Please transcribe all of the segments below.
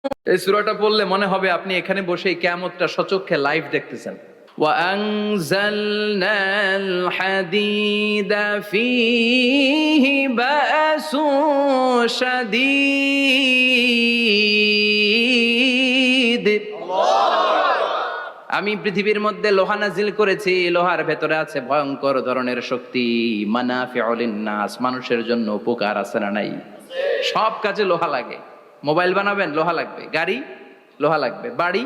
এই সূরাটা পড়লে মনে হবে আপনি এখানে বসেই কিয়ামতটা সচক্ষে লাইভ দেখতেছেন। وأنزلنا الحديد فيه بأس شديد। আমি পৃথিবীর মধ্যে লোহা নাজিল করেছি, লোহার ভেতরে আছে ভয়ঙ্কর ধরনের শক্তি। মানাফিউল লিন্নাস, মানুষের জন্য উপকার আছে না নাই? সব কাজে লোহা লাগে। মোবাইল বানাবেন, লোহা লাগবে। গাড়ি, লোহা লাগবে। বাড়ি,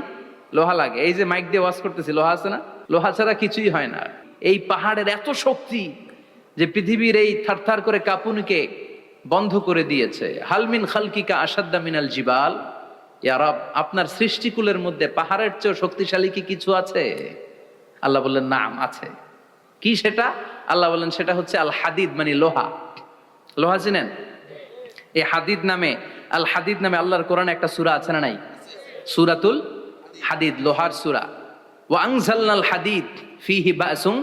লোহা লাগে। এই যে মাইক দিয়ে ওয়াজ করতেছি, লোহা আছে না? লোহা ছাড়া কিছুই হয় না। এই পাহাড়ের এত শক্তি যে পৃথিবীর এই থারথার করে কাঁপুনিকে বন্ধ করে দিয়েছে। হালমিন খালকিকা আসাদ্দা মিনাল জিবাল। ইয়া রব, আপনার সৃষ্টিকুলের মধ্যে পাহাড়ের চেয়েও শক্তিশালী কি কিছু আছে? আল্লাহ বললেন নাম আছে। কি সেটা? আল্লাহ বললেন সেটা হচ্ছে আল হাদিদ, মানে লোহা। লোহা চিনেন? এই হাদিদ নামে, আল হাদিদ নামে আল্লাহর কোরআনে একটা সূরা আছে না নাই? সূরাতুল হাদিদ, লোহার সূরা। ওয়া আনজালনাল হাদিদ ফীহি বাসুন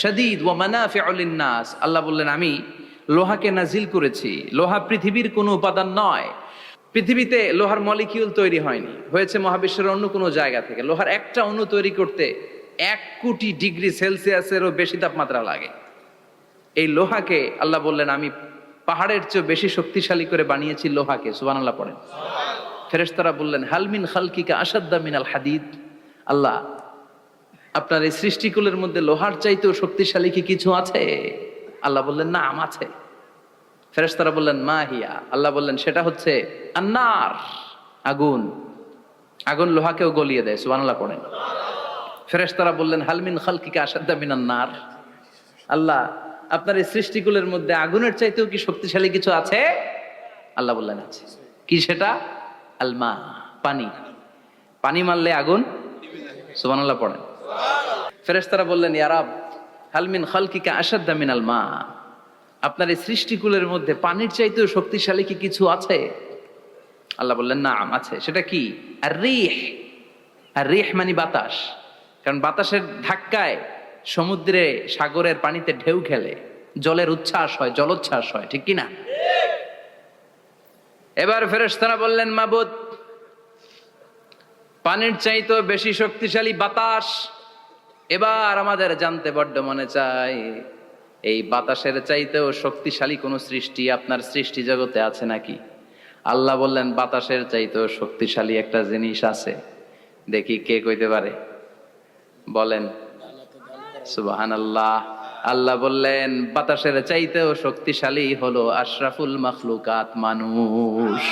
শাদীদ ওয়া মানাফিউ লিন-নাস। আল্লাহ বললেন আমি লোহাকে নাজিল করেছি। লোহা পৃথিবীর কোনো উপাদান নয়। পৃথিবীতে লোহার মলিকিউল তৈরি হয়নি, হয়েছে মহাবিশ্বের অন্য কোনো জায়গা থেকে। লোহার একটা অণু তৈরি করতে 1 কোটি ডিগ্রি সেলসিয়াসেরও বেশি তাপমাত্রা লাগে। এই লোহাকে আল্লাহ বললেন আমি পাহাড়ের চেয়ে বেশি শক্তিশালী করে বানিয়েছি লোহাকে। সুবহানাল্লাহ পড়েন। ফেরেশতারা বললেন হালমিন খালকিকা আসাদ্দা মিনাল হাদিদ। আল্লাহ, আপনার এই সৃষ্টিকুলের মধ্যে লোহার চাইতেও শক্তিশালী কি কিছু আছে? আল্লাহ বললেন নাম আছে। ফেরেশতারা বললেন মা হিয়া। আল্লাহ বললেন সেটা হচ্ছে আন্নার, আগুন। আগুন লোহাকেও গলিয়ে দেয়। সুবহানাল্লাহ পড়েন। ফেরেশতারা বললেন হালমিন খালকিকা আসাদ্দা মিনান নার। আল্লাহ, আপনার এই সৃষ্টিকুলের মধ্যে আগুনের চাইতেও কি শক্তিশালী কিছু আছে? আল্লাহ বললেন আছে। কি সেটা? আলমা, পানি। পানি মারলে আগুন। সুবহানাল্লাহ পড়েন। ফেরেশতারা বললেন ইয়া রব, হালমিন খালকিকা আসাদ্দা মিনাল মা। আপনার এই সৃষ্টিকুলের মধ্যে পানির চাইতেও শক্তিশালী কি কিছু আছে? আল্লাহ বললেন নাম আছে। সেটা কি? আর রিহ। আর রিহ মানে বাতাস। কারণ বাতাসের ধাক্কায় সমুদ্রে, সাগরের পানিতে ঢেউ খেলে, জলের উচ্ছ্বাস হয়, জলোচ্ছ্বাস হয়, ঠিক কি না? এবার ফেরেশতারা বললেন মাবুদ, পানির চাইতেও বেশি শক্তিশালী বাতাস। এবার আমাদের জানতে বড্ড মনে চায়, এই বাতাসের চাইতেও শক্তিশালী কোন সৃষ্টি আপনার সৃষ্টি জগতে আছে নাকি? আল্লাহ বললেন বাতাসের চাইতেও শক্তিশালী একটা জিনিস আছে। দেখি কে কইতে পারে, বলেন। সুবহানাল্লাহ। আল্লাহ বললেন বাতাসের চাইতেও শক্তিশালী হলো আশরাফুল মাখলুকাত, মানুষ।